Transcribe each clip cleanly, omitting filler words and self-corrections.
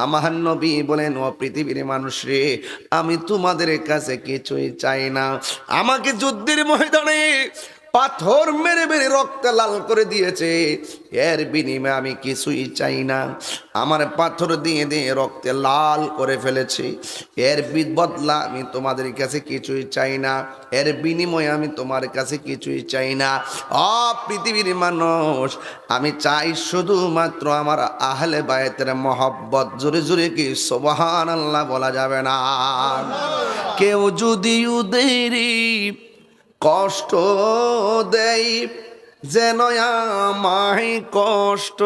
আমার নবী বলেন, ও পৃথিবীর মানুষ রে, আমি তোমাদের কাছে কিছুই চাই না। আমাকে যুদ্ধের ময়দানে পাথর মেরে মেরে রক্ত লাল করে দিয়েছে, এর বিনিময়ে আমি কিছুই চাই না। আমার পাথর দিয়ে দিয়ে রক্তে লাল করে ফেলেছি, এর বদলা আমি তোমাদের কাছে কিছুই চাই না, এর বিনিময়ে আমি তোমার কাছে কিছুই চাই না। পৃথিবীর মানুষ, আমি চাই শুধুমাত্র আমার আহলে বায়তের মহব্বত। জোরে জোরে কি সুবহানাল্লাহ বলা যাবে না? কেউ যদি উদেরি কষ্ট দেয়, যেন আমায় কষ্ট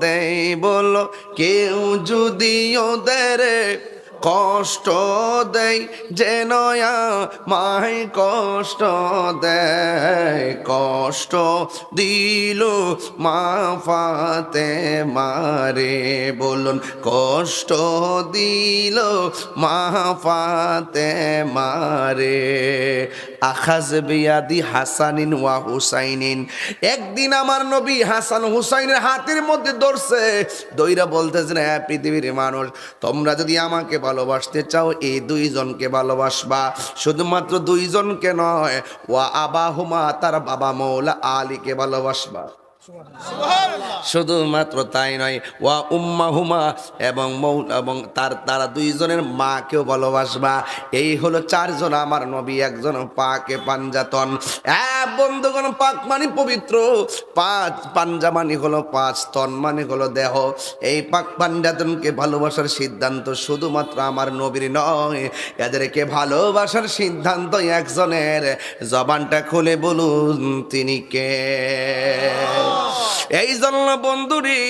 দেয়, বলো কেউ যদি ওদের কষ্ট দেয়, যেন আমায় কষ্ট দেয়। কষ্ট দিল মা ফাতেমারে, বলুন কষ্ট দিল মা ফাতেমারে। আখাজ বিয়াদি হাসানিন ওয়া হুসাইনিন, একদিন আমার নবী হাসান হুসাইনের হাতের মধ্যে ধরছে, দইরা বলতেছেন, হ্যাঁ পৃথিবীর মানুষ, তোমরা যদি আমাকে ভালোবাসতে চাও এই দুইজনকে ভালোবাসবা। শুধুমাত্র দুইজনকে নয়, ওয়া আবাহুমা, তার বাবা মৌলা আলীকে ভালোবাসবা। শুধুমাত্র তাই নয়, ওয়া উম্মাহুমা, এবং এবং তারা দুইজনের মাকেও ভালোবাসবা। এই হলো চারজন আমার নবী, একজন পাকে পাঞ্জাতন। বন্ধুগণ, পাক মানে পবিত্র, পাঞ্জা মানে হলো পাঁচ, তন মানে হলো দেহ। এই পাক পাঞ্জাতনকে ভালোবাসার সিদ্ধান্ত শুধুমাত্র আমার নবীর নয়, এদেরকে ভালোবাসার সিদ্ধান্ত একজনের। জবানটা খুলে বলুন তিনি কে? এই জন্য বন্ধুরি,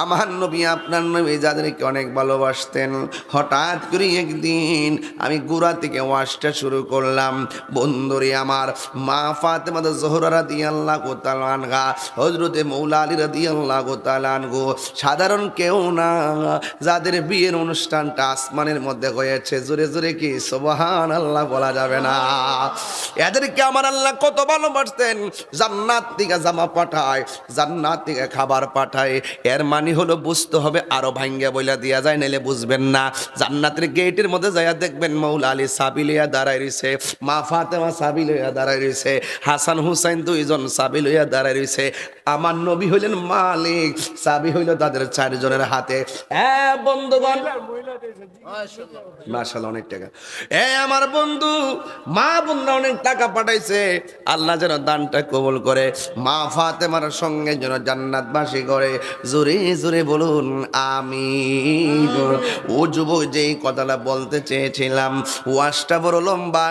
আমার নবী, আপনার নবী যাদেরকে অনেক ভালোবাসতেন, হঠাৎ করে একদিন আমি গোড়া থেকে ওয়াজটা শুরু করলাম। বন্ধুরি আমার, মা ফাতেমা জোহরা রাদিয়াল্লাহু তাআলা আনহা, হযরতে মৌলা আলী রাদিয়াল্লাহু তাআলা আনহু, সাধারণ কেউ না, যাদের বিয়ের অনুষ্ঠানটা আসমানের মধ্যে হয়েছে। জোরে জোরে কি সুবহানাল্লাহ বলা যাবে না? এদেরকে আমার আল্লাহ কত ভালোবাসতেন। জান্নাত থেকে জামা পাঠায়, জান্নাত থেকে খাবার পাঠায়। এর মানে হলো বুঝতে হবে, আরো ভাঙ্গা বইলা দিয়া যায়, নাইলে বুঝবেন না। জান্নাতের গেটের মধ্যে যাইয়া দেখবেন মৌলা আলী সাবি লইয়া দাঁড়ায় রইছে, মা ফাতেমা সাবি লইয়া দাঁড়ায় রইছে, হাসান হুসাইন দুইজন সাবি লইয়া দাঁড়ায় রইছে। আমার নবী হইলেন মালিক, সাবি হইল তাদের চারজনের হাতে। বন্ধুগণ, মাশাআল্লাহ, অনেক টাকা। আমার বন্ধু, মা বোনরা অনেক টাকা পাঠাইছে, আল্লাহ যেন দানটা কবুল করে, মা ফাতেমার সঙ্গে যেন জান্নাতবাসী করে। জোরে জোরে বলুন আমিন। ও যুবক, যেই কথাটা বলতে চেয়েছিলাম, ওয়াজটা বড় লম্বা,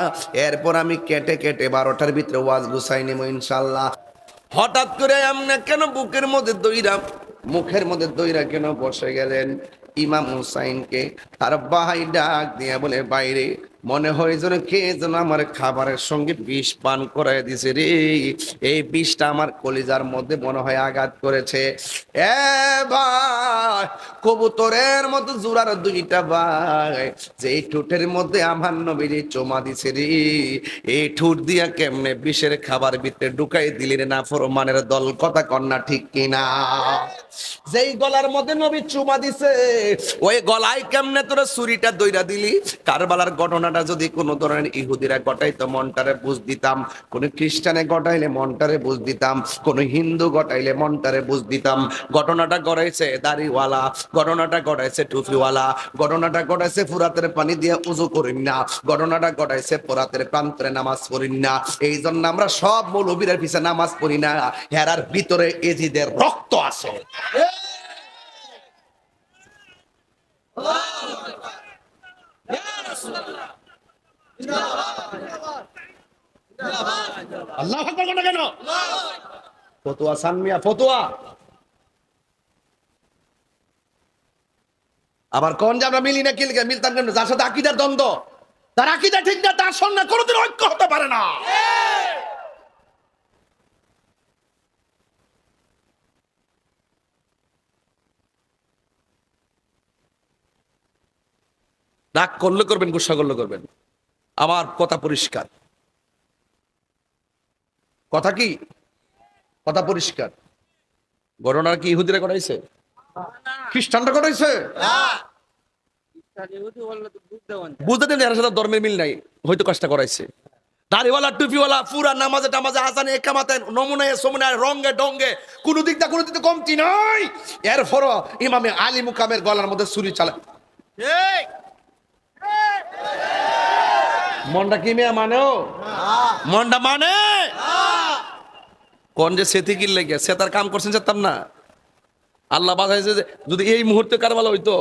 এরপর আমি কেটে কেটে 12টার ভিতরে ওয়াজ গুছাই নেব ইনশাল্লাহ। হঠাৎ করে আমরা কেন বুকের মধ্যে দইরা, মুখের মধ্যে দইরা কেন বসে গেলেন? ইমাম হুসাইনকে তার ভাই ডাক দিয়া বলে, বাইরে মনে হয় যেন কে যেন আমার খাবারের সঙ্গে বিষ পান করাই দিছে রে। এই বিষটা আমার কলিজার মধ্যে মনে হয় আঘাত করেছে। ভাই, কবুতরের মতো জোড়ার দুইটা ভাই, যে ঠোঁটের মধ্যে আমার নবীর চোমা দিছে রে, এই ঠোঁট দিয়া কেমনে বিষের খাবার ভিতরে ঢুকাই দিলেন না ফরমানের দল, কথা কন্যা ঠিক কিনা? যেই গলার মধ্যে নবী চুমা দিছে, ওই গলায় কেমনে তোরা ছুরিটা দইরা দিলি? কারবালার ঘটনাটা যদি কোনো ধরনের ইহুদিরা ঘটাইতো, মনটারে বুঝ দিতাম। কোন খ্রিস্টানে ঘটাইলে মনটারে বুঝ দিতাম, কোন হিন্দু ঘটাইলে মনটারে বুঝ দিতাম। ঘটনাটা ঘটাইছে দাড়িওয়ালা, ঘটনাটা ঘটাইছে টুপিওয়ালা, ঘটনাটা ঘটাইছে ফুরাতের পানি দিয়ে উজু করিন না, ঘটনাটা ঘটাইছে ফোরাতের প্রান্তরে নামাজ পড়িন না। এই জন্য আমরা সব মৌলবীর পিছে নামাজ পড়ি না, হেরার ভিতরে এজিদের রক্ত আছে। আল্লাহু আকবার কেন? ফতোয়া সানমিয়া, ফতোয়া। আবার কোন যে আমরা মিলি না, কিলকে মিলতাম কেন? যার সাথে আকীদার দ্বন্দ্ব, তার আকীদা ঠিক না, তার সঙ্গে কোনোদিন ঐক্য হতে পারে না। রাগ করলে করবেন, গুসা করলে করবেন, আমার কথা পরিষ্কার। কথা কি? কথা পরিষ্কার। ঘটনা কি ইহুদিরা ঘটাইছে? খ্রিস্টানরা ঘটাইছে? বুঝতে দেন এর সাথে ধর্মের মিল নাই, হয়তো কষ্ট করাইছে। দাড়িওয়ালা টুপিওয়ালা পুরা নামাজে টামাজে আজানে একামাতে নমুনায় সমুনায় রঙ্গে ডঙ্গে কোনো দিক দিয়ে কমতি নাই। এরপর ইমামে আলী মুকামের গলার মধ্যে ছুরি চালায়। মনটা কি মেয়ে মানেও মনটা মানে কোন যে সেতি কি লেগে সে তার কাম করছেন যেতাম না। আল্লাহ বাঁচাইছে যে যদি এই মুহূর্তে কারবালা হইতো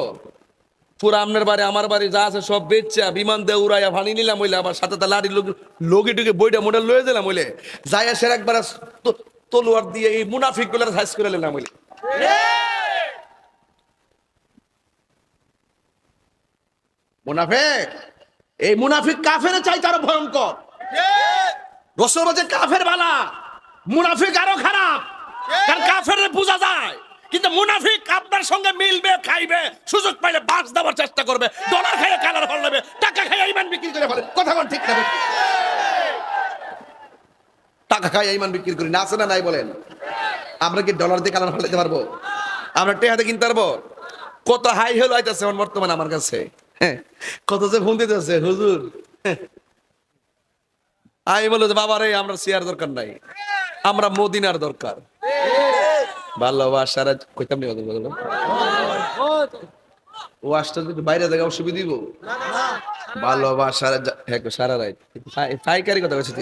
পুরা আপনার বাড়ি আমার বাড়ি যা আছে সব বেচছে বিমান দিয়ে উড়াইয়া ভানি নিলাম হইলে আবার সাথে তার লাড়ি লগি টুকে বইটা মোডেল লয়ে দিলাম হইলে যাই সে একবার তলোয়ার দিয়ে এই মুনাফিক গুলার সাইজ করে নিলাম হইলে। মুনাফিক এই মুনাফিক কাফের চাইতে আরো ভয়ঙ্কর। রসুল বলছে কাফের বালা, মুনাফিক আরো খারাপ। কারণ কাফের বোঝা যায়, কিন্তু মুনাফিক আপনার সঙ্গে মিলবে, খাইবে, সুযোগ পাইলে বাস দেওয়ার চেষ্টা করবে, ডলার খাইয়ে কালার ফল নেবে, টাকা খাইয়ে ইমান বিক্রি করে ফেলে। কথা বল ঠিক না? টাকা খাইয়ে ইমান বিক্রি করি না, আছে না নাই বলেন? আমরা কি ডলার দিয়ে কালার ফল দিতে পারবো? আমরা টেহাতে কিনতে পারবো? কত হাই হেল আইতেছে বর্তমানে আমার কাছে, কত যে ফোন দিতেছে হুজুর। আমি বললো যে বাবা রে আমরা চেয়ার দরকার নাই, আমরা মদিনার দরকার। ভালোবাসার কইতাম নি বলো ও আসতে যদি বাইরে জায়গা অসুবিধা দিব। ভালোবাসার সারা রাত পাইকারি কথা বলছি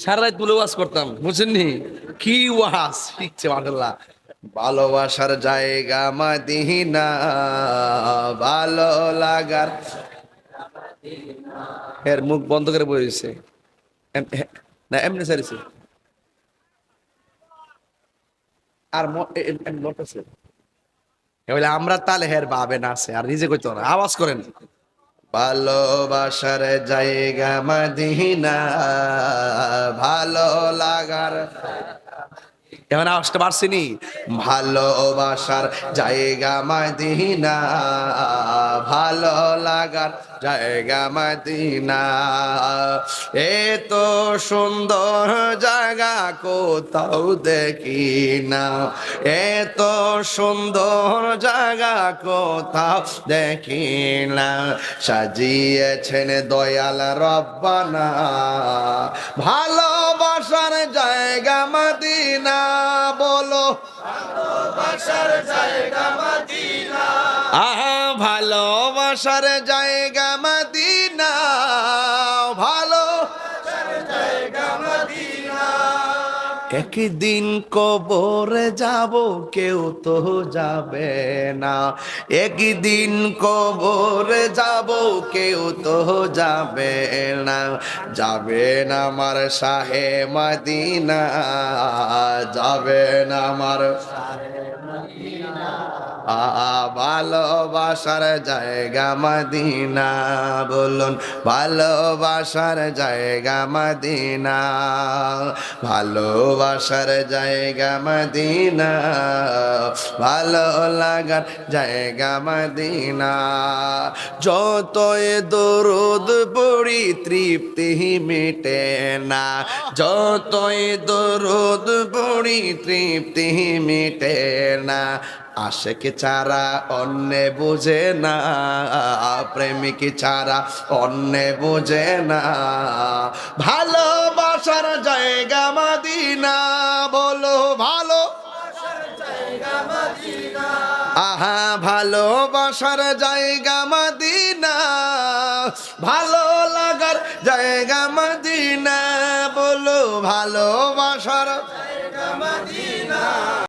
সারা রাত বলে ওয়াজ করতাম, বুঝছেননি? কি ওয়াজ শিখছে মাশাআল্লাহ। ভালোবাসার জায়গা মদিনা, ভালো লাগার। এর মুখ বন্ধ করে বসেছে না এমনি সারিছে আর আমরা তালে হের ভাবে না আছে আর নিজে কইতো না, আওয়াজ করেন। ভালোবাসার জায়গা মদিনা, ভালো লাগার। এখন আওয়াজটা পারছিনি? ভালোবাসার জায়গা মদিনা, ভালো লাগার জায়গা মদিনা। এত সুন্দর জায়গা কোথাও দেখি না, এত সুন্দর জায়গা কোথাও দেখি না। সাজিয়েছেন দয়াল রব্বানা, ভালোবাসার জায়গা মদিনা। বলো ভালোবাসার জায়গা মদিনা, আহা ভালোবাসার জায়গা মদিনা, ভালোবাসার জায়গা মদিনা। একদিন কবরে যাব কেউ তো যাবে না, একদিন কবরে যাব কেউ তো যাবে না। যাবে না আমার শাহে মদিনা, যাবে না আমার ভালোবাসার জায়গা মদিনা। বলুন ভালোবাসার জায়গা মদিনা, ভালোবাসার জায়গা মদিনা, ভালো লাগার জায়গা মদিনা। যতই দরুদ পড়ি তৃপ্তি মিটে না, যতই দরুদ পড়ি তৃপ্তি মিটে না। আশেক ছাড়া অন্য বুঝে না, প্রেমিক ছাড়া অন্য বুঝে না। ভালোবাসার জায়গা মদিনা, বলো ভালোবাসার জায়গা মদিনা, আহা ভালোবাসার জায়গা মদিনা, ভালো লাগার জায়গা মদিনা। বলো ভালোবাসার জায়গা মদিনা।